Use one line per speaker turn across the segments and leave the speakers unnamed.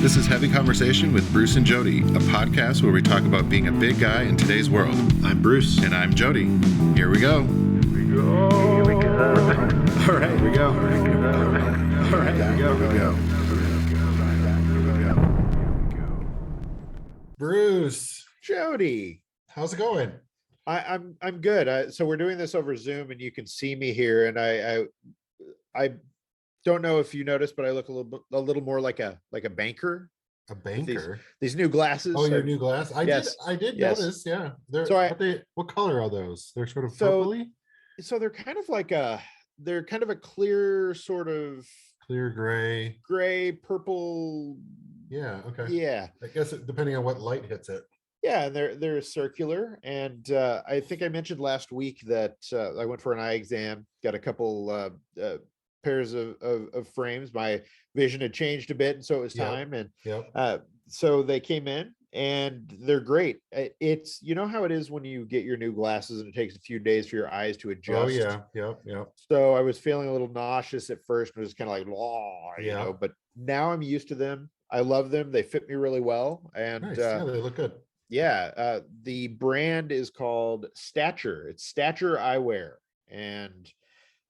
This is Heavy Conversation with Bruce and Jody, a podcast where we talk about being a big guy in today's world. I'm Bruce. And I'm Jody. Here we go.
Here we go.
All right, here we go. All right, here we go. Bruce,
Jody,
how's it going?
I'm good. So we're doing this over Zoom, and you can see me here. And I don't know if you noticed, but I look a little more like a banker.
A banker?
These new glasses.
Oh, your new glass? I did
Yes.
notice. Yeah. What color are those? They're sort of purpley.
So they're kind of like they're kind of a clear sort of
Clear
gray, purple.
Yeah. Okay.
Yeah.
I guess depending on what light hits it.
Yeah, and they're circular, and I think I mentioned last week that I went for an eye exam, got a couple pairs of frames. My vision had changed a bit, and so it was time. And so they came in, and they're great. It's, you know how it is when you get your new glasses, and it takes a few days for your eyes to adjust.
Oh yeah.
So I was feeling a little nauseous at first, and it was kind of like, you know. But now I'm used to them. I love them. They fit me really well, and
Nice. Yeah, they look good.
Yeah, the brand is called Stature. It's Stature Eyewear, and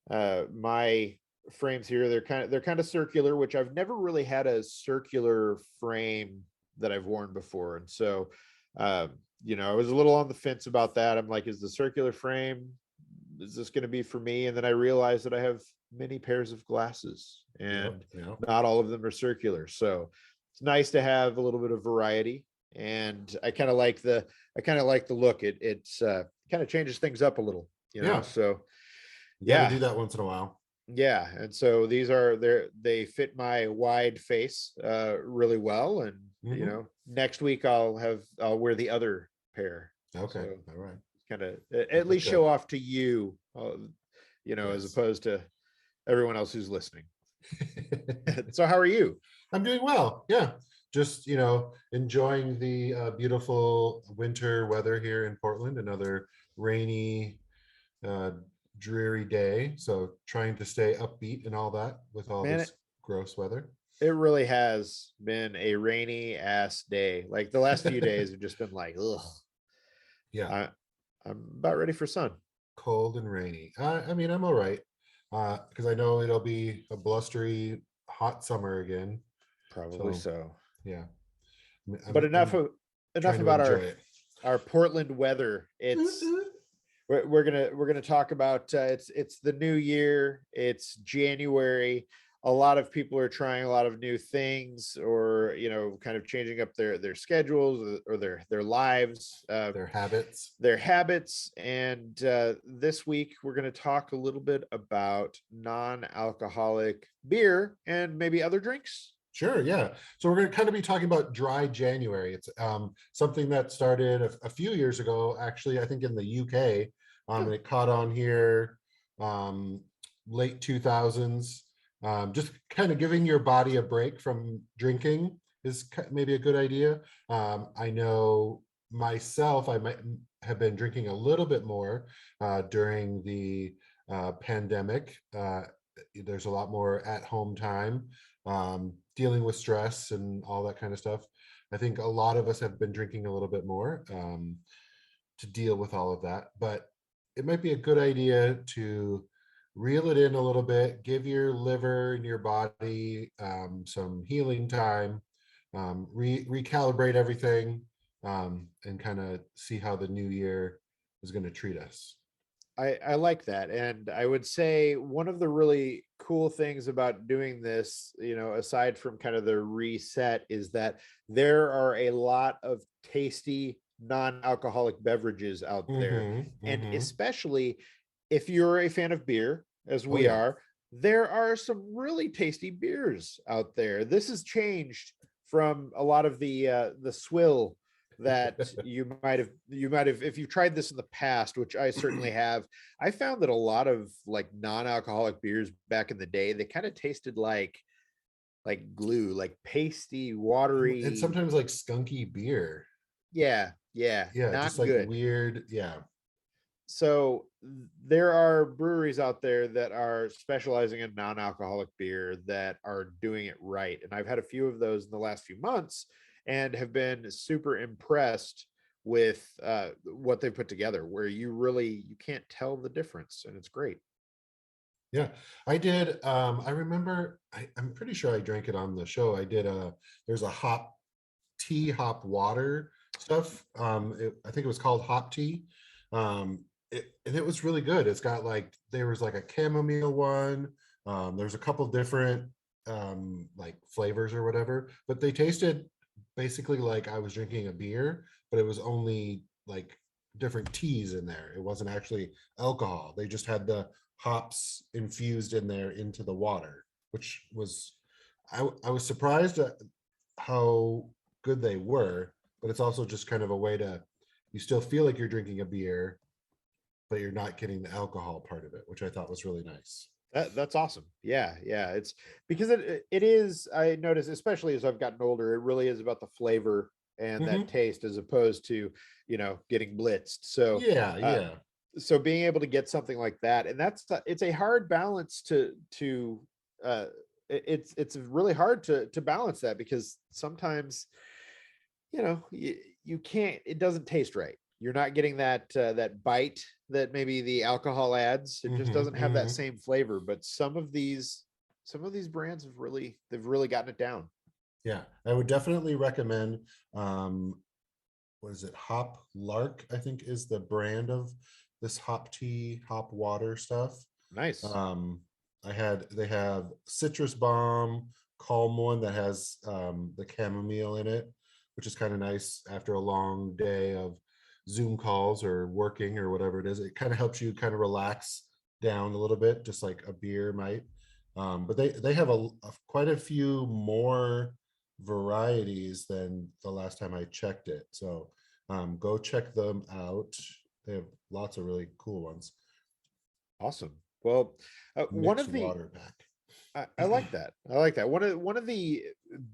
my frames here, they're kind of circular, which I've never really had a circular frame that I've worn before, and so I was a little on the fence about that. I'm like, is the circular frame, is this going to be for me? And then I realized that I have many pairs of glasses, and not all of them are circular, so it's nice to have a little bit of variety. And I kind of like the look. It's kind of changes things up a little, so
do that once in a while.
Yeah. And so these they fit my wide face really well. And next week I'll wear the other pair.
Okay.
So
all right.
Kind of at least show off to you, as opposed to everyone else who's listening. So how are you?
I'm doing well. Yeah. Just, enjoying the beautiful winter weather here in Portland, another rainy, dreary day. So trying to stay upbeat and all that with all this gross weather.
It really has been a rainy ass day. Like the last few days have just been like, ugh.
Yeah.
I'm about ready for sun.
Cold and rainy. I'm all right. Because I know it'll be a blustery, hot summer again.
Probably so.
Yeah.
But enough about our Portland weather. It's we're gonna talk about it's the new year. It's January. A lot of people are trying a lot of new things, or kind of changing up their schedules or their lives,
their habits.
And this week we're going to talk a little bit about non-alcoholic beer and maybe other drinks.
Sure, yeah. So we're going to kind of be talking about dry January. It's something that started a few years ago, actually, I think in the UK. And it caught on here late 2000s. Just kind of giving your body a break from drinking is maybe a good idea. I know myself, I might have been drinking a little bit more during the pandemic. There's a lot more at-home time. Dealing with stress and all that kind of stuff. I think a lot of us have been drinking a little bit more to deal with all of that, but it might be a good idea to reel it in a little bit, give your liver and your body some healing time, recalibrate everything, and kind of see how the new year is going to treat us.
I like that. And I would say one of the really cool things about doing this, aside from kind of the reset, is that there are a lot of tasty non-alcoholic beverages out there. And especially if you're a fan of beer, as we are, there are some really tasty beers out there. This has changed from a lot of the swill that you might have, if you've tried this in the past, which I certainly have. I found that a lot of like non-alcoholic beers back in the day, they kind of tasted like glue, like pasty, watery,
and sometimes like skunky beer.
Yeah,
not just like good. Weird. Yeah.
So there are breweries out there that are specializing in non-alcoholic beer that are doing it right. And I've had a few of those in the last few months and have been super impressed with what they put together, where you can't tell the difference, and it's great.
Yeah, I did. I remember, I'm pretty sure I drank it on the show. I did there's a hop tea, hop water stuff. I think it was called HopTea. And it was really good. It's got like, there was like a chamomile one. There's a couple different like flavors or whatever, but they tasted basically like I was drinking a beer, but it was only like different teas in there. It wasn't actually alcohol. They just had the hops infused in there into the water, which was, I was surprised at how good they were, but it's also just kind of a way to, you still feel like you're drinking a beer, but you're not getting the alcohol part of it, which I thought was really nice.
That's awesome. Yeah, yeah. It's because it is, I notice, especially as I've gotten older, it really is about the flavor and that
Hmm.
taste as opposed to, getting blitzed. So
Yeah,
uh
yeah.
so being able to get something like that, and it's a hard balance to it's really hard to balance that, because sometimes you can't, it doesn't taste right. You're not getting that bite that maybe the alcohol adds. It just
Hmm.
doesn't have that
Hmm.
same flavor. But some of these brands they've really gotten it down.
Yeah, I would definitely recommend. What is it? Hop Lark, I think, is the brand of this hop tea, hop water stuff.
Nice.
Um, they have citrus bomb, calm one that has the chamomile in it, which is kind of nice after a long day of Zoom calls or working or whatever it is. It kind of helps you kind of relax down a little bit, just like a beer might. But they have quite a few more varieties than the last time I checked it. So go check them out. They have lots of really cool ones.
Awesome. Well, one
Mixed
of the
water pack.
I like that. I like that. One of the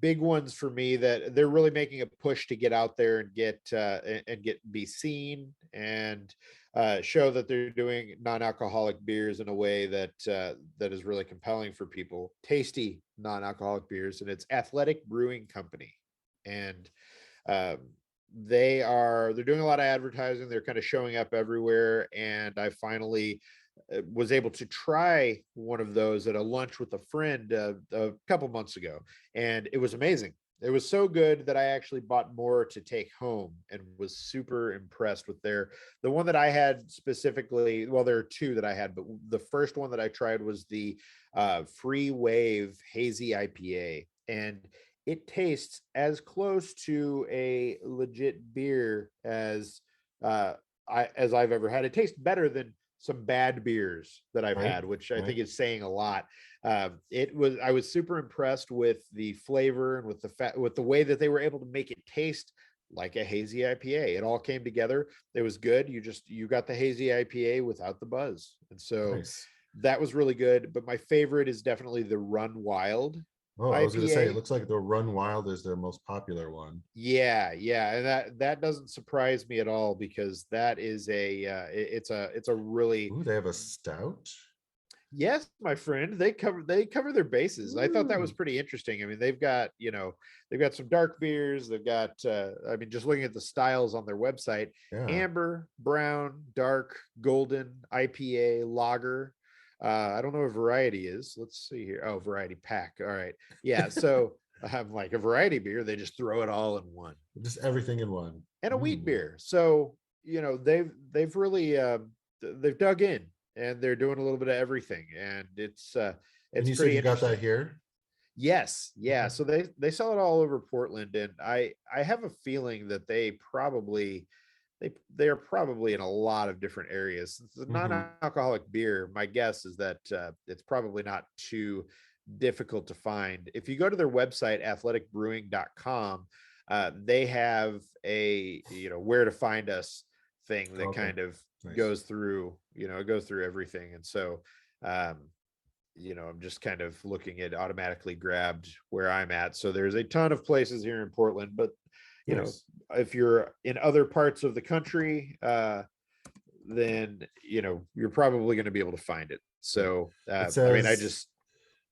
big ones for me that they're really making a push to get out there and get be seen and show that they're doing non-alcoholic beers in a way that is really compelling for people. Tasty non-alcoholic beers, and it's Athletic Brewing Company, and um, they're doing a lot of advertising. They're kind of showing up everywhere, and I finally was able to try one of those at a lunch with a friend a couple months ago, and it was amazing. It was so good that I actually bought more to take home and was super impressed with the one that I had specifically. Well, there are two that I had, but the first one that I tried was the Free Wave Hazy IPA, and it tastes as close to a legit beer uh, as I've ever had. It tastes better than some bad beers that I've
Right,
had, which I
right.
think is saying a lot. I was super impressed with the flavor and with the way that they were able to make it taste like a hazy IPA. It all came together. It was good. You got the hazy IPA without the buzz. And so
Nice.
that was really good. But my favorite is definitely the Run Wild
Oh, I was going to say, it
IPA.
looks like the Run Wild is their most popular one.
Yeah, yeah, and that doesn't surprise me at all, because that is it's a really.
Ooh, they have a stout.
Yes, my friend, they cover their bases. I thought that was
Ooh,
pretty interesting. I mean, they've got some dark beers. They've got I mean, just looking at the styles on their website:
yeah.
amber, brown, dark, golden, IPA, lager. I don't know what variety is. Let's see here. Oh, variety pack. All right. Yeah. So I'm like, a variety beer, they just throw it all in one.
Just everything in one.
And a wheat
Mm.
beer. So, they've really they've dug in, and they're doing a little bit of everything, and
And
it's
you said
pretty
you got that
interesting.
here?
Yes, yeah.
Okay.
So they sell it all over Portland, and I have a feeling that they are probably in a lot of different areas. It's a
Hmm.
non-alcoholic beer. My guess is that it's probably not too difficult to find. If you go to their website, athleticbrewing.com, they have a where to find us thing that
Okay.
kind of
Nice.
goes through everything. And so um, I'm just kind of looking at automatically grabbed where I'm at. So there's a ton of places here in Portland, but you know,
Nice.
if you're in other parts of the country, then you're probably going to be able to find it. So
It
I mean,
says,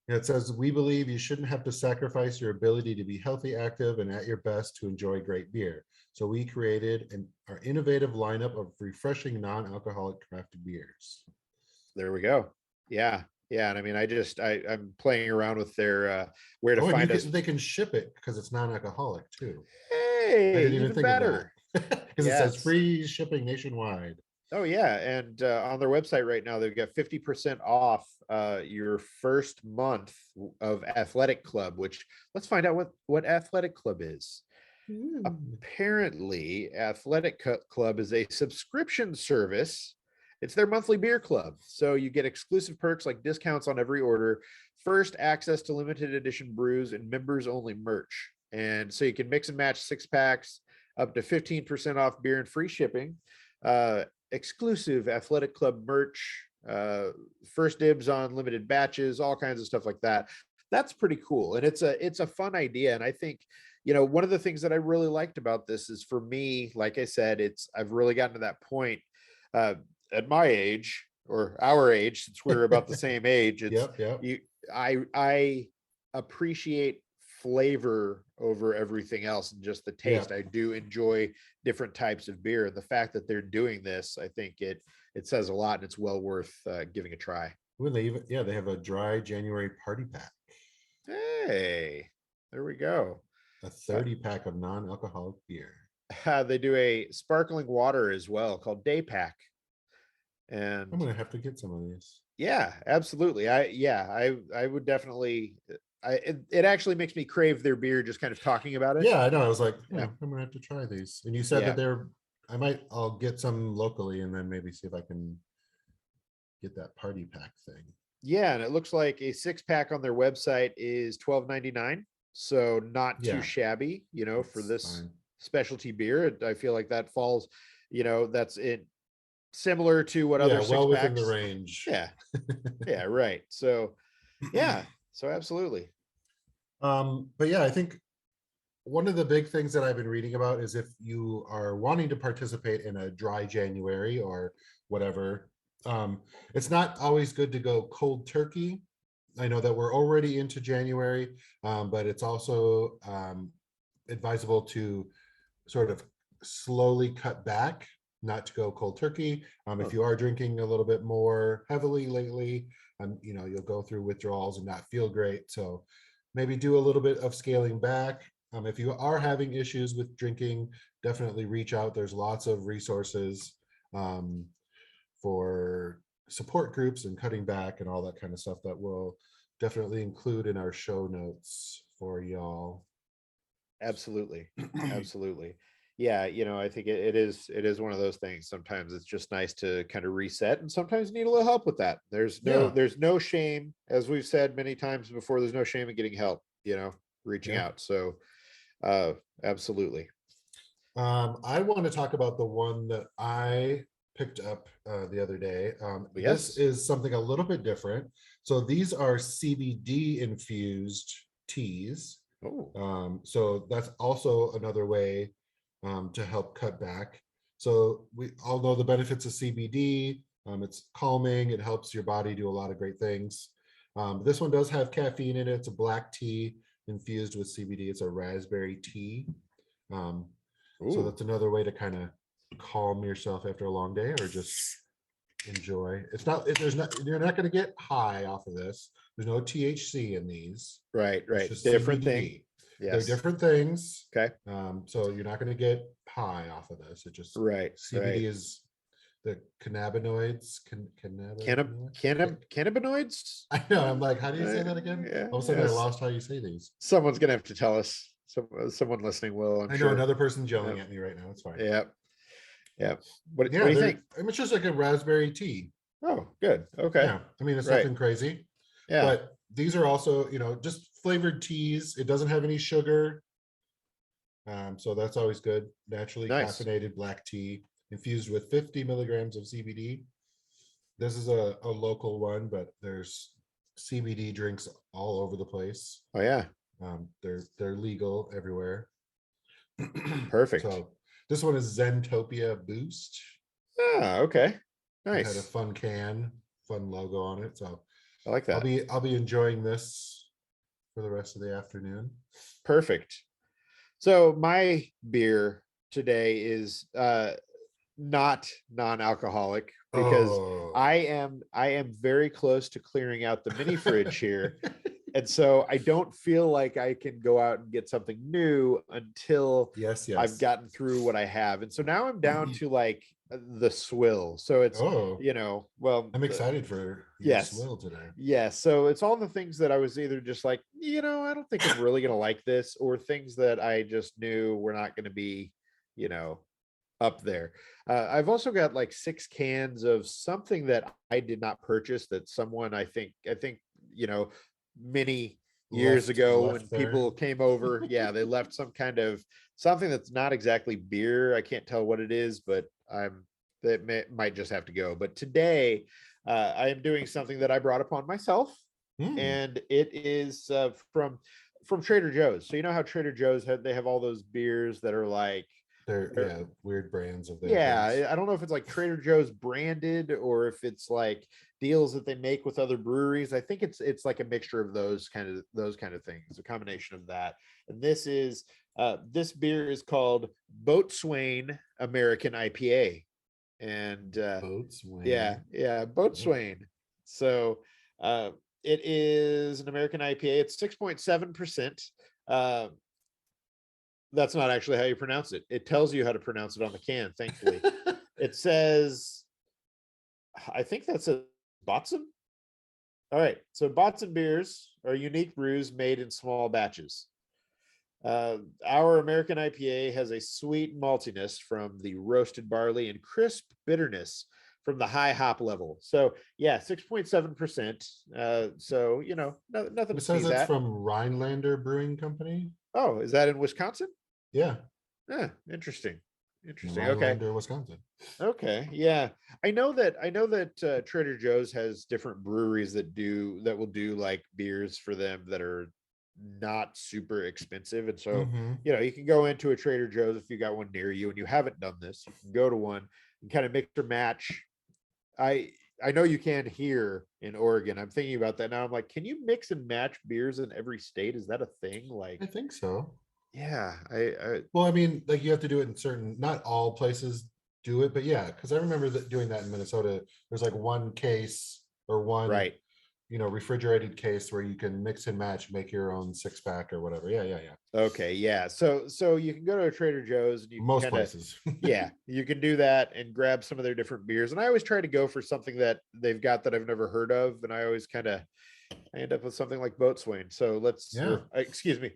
it says, we believe you shouldn't have to sacrifice your ability to be healthy, active, and at your best to enjoy great beer. So we created our innovative lineup of refreshing non-alcoholic crafted beers.
there we go. Yeah. Yeah. And I mean, I'm playing around with their where to
Oh, and
find us.
they can ship it because it's non-alcoholic too. I
Hey,
didn't even
even
think
better.
of that. Because it says
Yes.
free shipping nationwide.
Oh yeah, and on their website right now, they've got 50% off your first month of Athletic Club. Which, let's find out what Athletic Club is. Apparently, Club is a subscription service. It's their monthly beer club, so you get exclusive perks like discounts on every order, first access to limited edition brews, and members only merch. And so you can mix and match 6 packs, up to 15% off beer and free shipping. Exclusive Athletic Club merch, first dibs on limited batches, all kinds of stuff like that. That's pretty cool, and it's a fun idea. And I think one of the things that I really liked about this is, for me, like I said, I've really gotten to that point at my age, or our age, since we're about the same age. It's
Yep.
I appreciate flavor over everything else, and just the taste.
Yeah.
I do enjoy different types of beer. The fact that they're doing this, I think it says a lot, and it's well worth giving a try.
When they have a dry January party pack.
Hey, there we go.
A 30 pack of non-alcoholic beer.
They do a sparkling water as well called Day Pack. And
I'm gonna have to get some of these.
yeah, absolutely. I would definitely. It actually makes me crave their beer just kind of talking about it.
Yeah, I know. I was like,
Yeah.
I'm gonna have to try these. And you said
Yeah.
that I'll get some locally and then maybe see if I can get that party pack thing.
Yeah, and it looks like a 6-pack on their website is $12.99, so not too
Yeah.
shabby, for
That's
this
fine.
specialty beer. I feel like that falls, that's it, similar to what other
Yeah, well within the
6-packs.
range.
Yeah, yeah, right. So yeah, so absolutely.
But yeah, I think one of the big things that I've been reading about is, if you are wanting to participate in a dry January or whatever, it's not always good to go cold turkey. I know that we're already into January, but it's also advisable to sort of slowly cut back, not to go cold turkey. If you are drinking a little bit more heavily lately, you'll go through withdrawals and not feel great. So maybe do a little bit of scaling back. If you are having issues with drinking, definitely reach out. There's lots of resources for support groups and cutting back and all that kind of stuff that we'll definitely include in our show notes for y'all.
Absolutely. Absolutely. Yeah, I think it is one of those things. Sometimes it's just nice to kind of reset, and sometimes you need a little help with that. There's no shame, as we've said many times before, there's no shame in getting help, reaching out. So absolutely.
I want to talk about the one that I picked up the other day.
Yes.
This is something a little bit different. So these are CBD infused teas.
Oh.
So that's also another way to help cut back. So we all know the benefits of CBD. It's calming. It helps your body do a lot of great things. This one does have caffeine in it. It's a black tea infused with CBD. It's a raspberry tea. So that's another way to kind of calm yourself after a long day, or just enjoy. You're not going to get high off of this. There's no THC in these.
Right.
It's just
Different
CBD.
thing. Yes.
They're different things.
Okay.
So you're not going to get high off of this. It just CBD is the cannabinoids.
Cannabinoids.
I know. I'm like, how do you say that again?
Yeah,
All of a sudden, I lost how you say these.
Someone's gonna have to tell us. Someone listening will.
I know another person's yelling at me right now. It's fine.
Yeah. What do you think?
It's just like a raspberry tea.
Oh, good. Okay.
Yeah. I mean, it's nothing crazy.
Yeah.
But these are also, just flavored teas. It doesn't have any sugar. So that's always good. Naturally caffeinated black tea infused with 50 milligrams of CBD. This is a local one, but there's CBD drinks all over the place.
Oh yeah.
They're legal everywhere.
Perfect.
So this one is Zentopia Boost.
Ah, okay.
It had a
Nice.
fun logo on it. So
I like that.
I'll be enjoying this for the rest of the afternoon.
Perfect. So my beer today is not non-alcoholic because
Oh.
I am very close to clearing out the mini fridge here. And so I don't feel like I can go out and get something new until
Yes,
I've
yes.
gotten through what I have. And so now I'm down to like the swill. So it's,
Oh,
well,
I'm excited for your
yes.
swill today.
Yes. So it's all the things that I was either just like, I don't think I'm really going to like this, or things that I just knew were not going to be, you know, up there. I've also got like 6 cans of something that I did not purchase, that someone I think, you know, many years ago when
Left there.
people came over, yeah, they left some kind of something that's not exactly beer. I can't tell what it is, but might just have to go. But today, I am doing something that I brought upon myself,
Hmm.
and it is from Trader Joe's. So you know how Trader Joe's they have all those beers that are like,
They're yeah, weird brands of their
yeah,
things.
I don't know if it's like Trader Joe's branded or if it's like deals that they make with other breweries. I think it's like a mixture of those kind of things, a combination of that. And this beer is called Boatswain American IPA. And
Boatswain. Oh,
Boatswain. So uh it is an American IPA. It's 6.7%. Uh that's not actually how you pronounce it. It tells you how to pronounce it on the can, thankfully. It says, I think that's a Botzen. All right. So Botzen beers are unique brews made in small batches. Our American IPA has a sweet maltiness from the roasted barley and crisp bitterness from the high hop level. So yeah, 6.7%. So nothing
it
to
says
sneeze
it's
at.
from Rhinelander Brewing Company.
Oh, is that in Wisconsin?
Yeah,
Yeah, interesting. Interesting. Okay.
Rhinelander, Wisconsin.
Okay, yeah. I know that Trader Joe's has different breweries that will do like beers for them that are not super expensive. And so,
Mm-hmm.
you can go into a Trader Joe's if you got one near you and you haven't done this, you can go to one and kind of mix or match. I I know you can here in Oregon. I'm thinking about that now. I'm like, can you mix and match beers in every state? Is that a thing?
I
Like,
think so.
yeah, I
Well, I mean, like you have to do it in certain, not all places do it, but yeah, because I remember that doing that in Minnesota. There's like one case or one,
right.
refrigerated case where you can mix and match, make your own 6 pack or whatever. Yeah, yeah, yeah.
Okay, yeah. So you can go to a Trader Joe's and you can
Most
kind of,
places.
yeah, you can do that and grab some of their different beers. And I always try to go for something that they've got that I've never heard of, and I always kind of I end up with something like Boatswain. So
Yeah,
excuse me,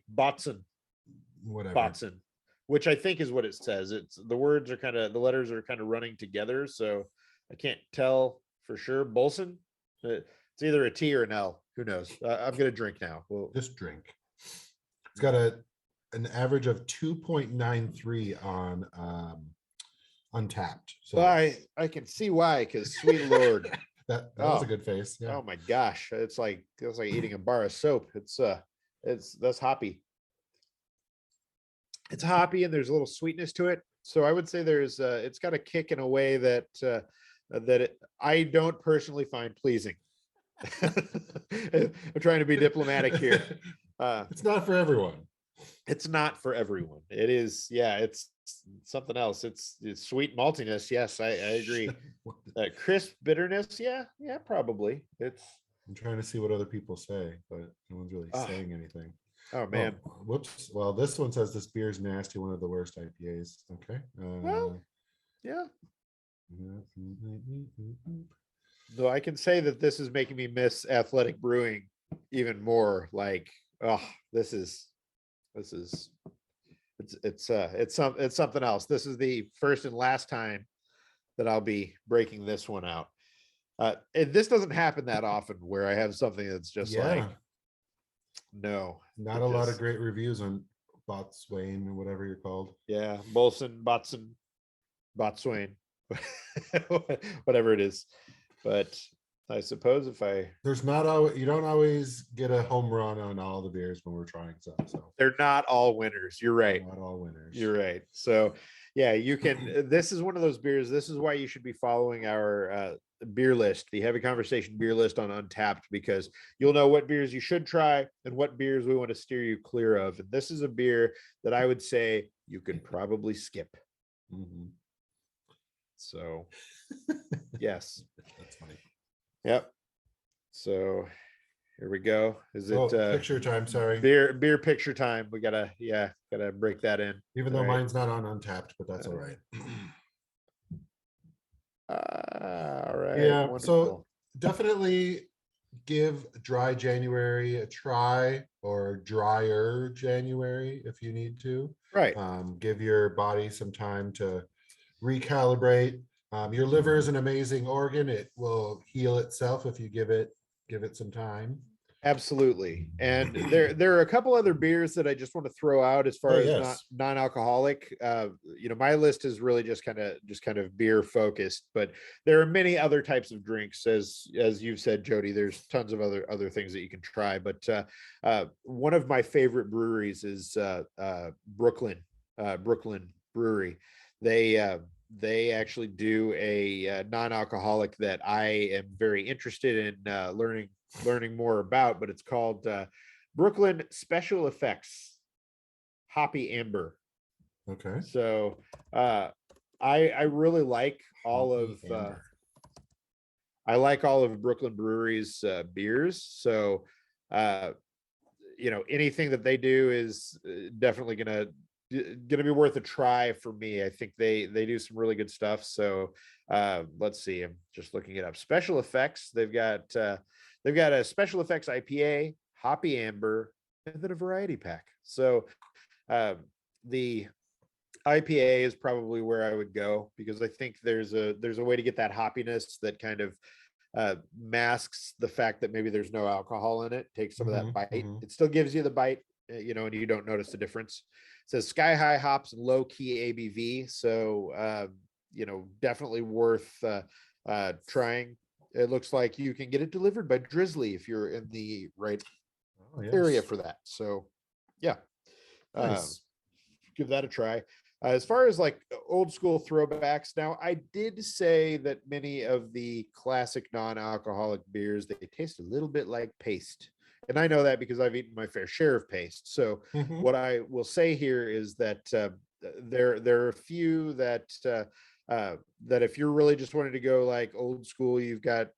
whatever.
Botson, which I think is what it says. It's the letters are kind of running together, so I can't tell for sure. Bolson, it's either a T or an L. Who knows? I'm gonna drink now. Well,
Just drink. It's got an average of 2.93 on Untapped. So
I can see why, because sweet lord,
that was a
oh
good face. Yeah.
oh my gosh, it's like eating a bar of soap. That's hoppy. It's hoppy and there's a little sweetness to it. So I would say it's got a kick in a way I don't personally find pleasing. I'm trying to be diplomatic here.
It's not for everyone.
It's not for everyone. It is, yeah, it's something else. It's sweet maltiness. Yes, I agree. Crisp bitterness. Yeah, yeah, probably.
I'm trying to see what other people say, but no one's really
Oh,
saying anything.
oh
Oh,
man.
whoops. Well, this one says this beer is nasty, one of the worst IPAs. Okay.
Well, yeah.
Uh,
Though I can say that this is making me miss Athletic Brewing even more. Like, oh, this is it's something else. This is the first and last time that I'll be breaking this one out. And this doesn't happen that often where I have something that's just like,
yeah,
no,
not
it
a lot of
just,
great reviews on Boatswain or whatever you're called.
yeah, Botswain, whatever it is. But I suppose if
There's not always, you don't always get a home run on all the beers when we're trying some, so
they're not all winners. You're right.
not all winners.
You're right. So Yeah, you can. This is one of those beers. This is why you should be following our beer list, the Heavy Conversation beer list on Untapped, because you'll know what beers you should try and what beers we want to steer you clear of. And this is a beer that I would say you could probably skip.
Mhm.
So, yes.
That's funny.
Yep. So here we go. Is it
Picture time, sorry.
beer picture time? We gotta break that in.
Even though
All right.
mine's not on Untapped, but that's all right.
All right.
Yeah,
Wonderful.
so definitely give dry January a try, or drier January if you need to.
Right.
Give your body some time to recalibrate. Your liver is an amazing organ. It will heal itself if you give it some time.
Absolutely. And there are a couple other beers that I just want to throw out as far
Oh,
as
yes.
non-alcoholic. My list is really just kind of beer focused, but there are many other types of drinks, as you've said, Jody. There's tons of other things that you can try. But one of my favorite breweries is Brooklyn Brewery. They actually do a non-alcoholic that I am very interested in learning more about, but it's called Brooklyn Special Effects Hoppy Amber.
Okay.
So I really like all of I like all of Brooklyn Brewery's beers. So anything that they do is definitely gonna be worth a try for me. I think they do some really good stuff. So let's see, I'm just looking it up. Special Effects, they've got a Special Effects IPA, Hoppy Amber, and then a variety pack. So the IPA is probably where I would go, because I think there's a way to get that hoppiness that kind of masks the fact that maybe there's no alcohol in it, takes some of that bite. It still gives you the bite, and you don't notice the difference. It says sky high hops and low key ABV. So, definitely worth trying. It looks like you can get it delivered by Drizzly if you're in the right area for that. So, yeah,
Nice.
give that a try. As far as like old school throwbacks, now I did say that many of the classic non-alcoholic beers, they taste a little bit like paste. And I know that because I've eaten my fair share of paste. So what I will say here is that there are a few that that if you're really just wanting to go like old school, you've got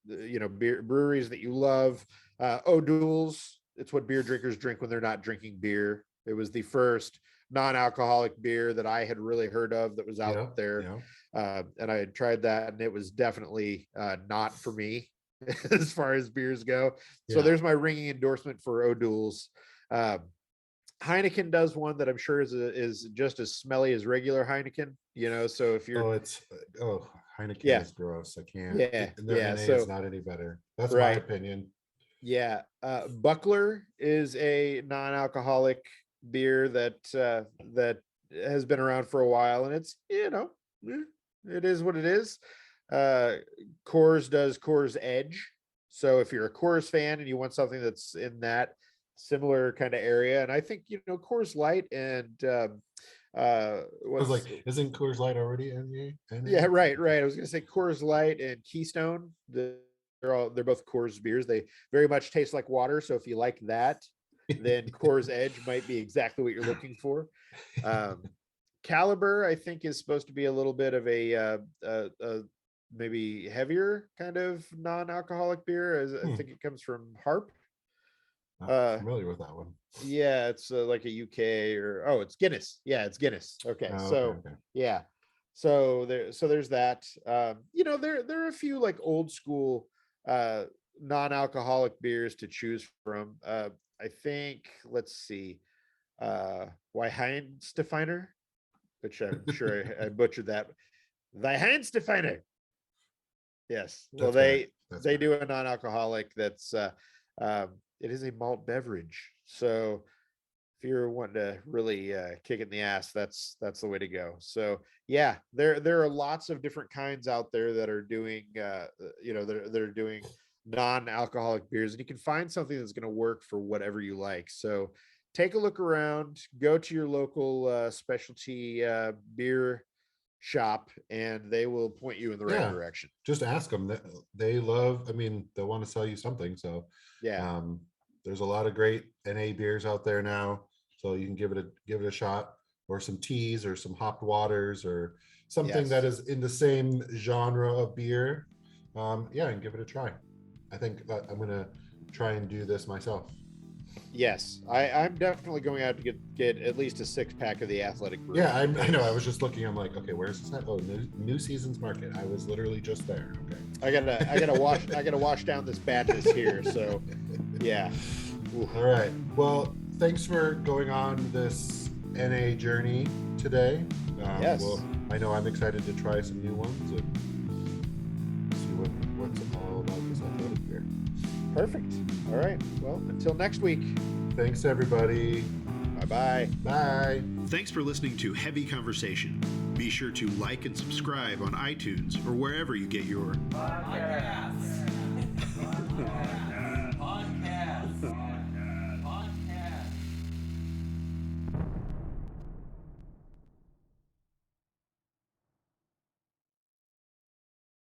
breweries that you love. O'Doul's, it's what beer drinkers drink when they're not drinking beer. It was the first non-alcoholic beer that I had really heard of that was out there. And I had tried that, and it was definitely not for me as far as beers go. So there's my ringing endorsement for O'Doul's. Heineken does one that I'm sure is just as smelly as regular Heineken, so if you're
Heineken is gross. I can't. And their NA is not any better. That's my opinion.
Yeah. Buckler is a non-alcoholic beer that has been around for a while, and it's it is what it is. Coors does Coors Edge. So if you're a Coors fan and you want something that's in that similar kind of area, and I think Coors Light and
I was like, isn't Coors Light already NA?
Yeah, right. I was gonna say Coors Light and Keystone. They're both Coors beers. They very much taste like water. So if you like that, then Coors Edge might be exactly what you're looking for. Caliber, I think, is supposed to be a little bit of a maybe heavier kind of non-alcoholic beer. I think it comes from Harp.
Not familiar with that one.
Yeah, it's like a UK it's Guinness. Yeah, it's Guinness. Okay, yeah. So there's that. There are a few like old school non-alcoholic beers to choose from. I think, let's see, Weihenstefeiner, which I'm sure I butchered that. Weihenstefeiner. Yes. Well, they do a non-alcoholic that's it is a malt beverage. So if you're wanting to really kick it in the ass, that's the way to go. So yeah, there are lots of different kinds out there that are doing that are doing non-alcoholic beers, and you can find something that's going to work for whatever you like. So take a look around, go to your local specialty beer shop, and they will point you in the right
Yeah.
direction.
Just ask them. They love, I mean, they want to sell you something. So
Yeah.
there's a lot of great NA beers out there now. So you can give it a shot, or some teas or some hopped waters or something that
Yes.
is in the same genre of beer. Yeah, and give it a try. I think that I'm gonna try and do this myself.
Yes, I'm definitely going out to get at least a 6-pack of the Athletic Brewing.
Yeah, I know. I was just looking. I'm like, okay, where's this at? Oh, New Seasons Market. I was literally just there. Okay.
I gotta wash down this badness here. So, yeah. Oof.
All right. Well, thanks for going on this NA journey today.
Yes.
Well, I know I'm excited to try some new ones and see what's all about this athletic beer.
Perfect. All right. Well, until next week.
Thanks, everybody.
Bye-bye.
Bye.
Thanks for listening to Heavy Conversation. Be sure to like and subscribe on iTunes or wherever you get your
Podcasts.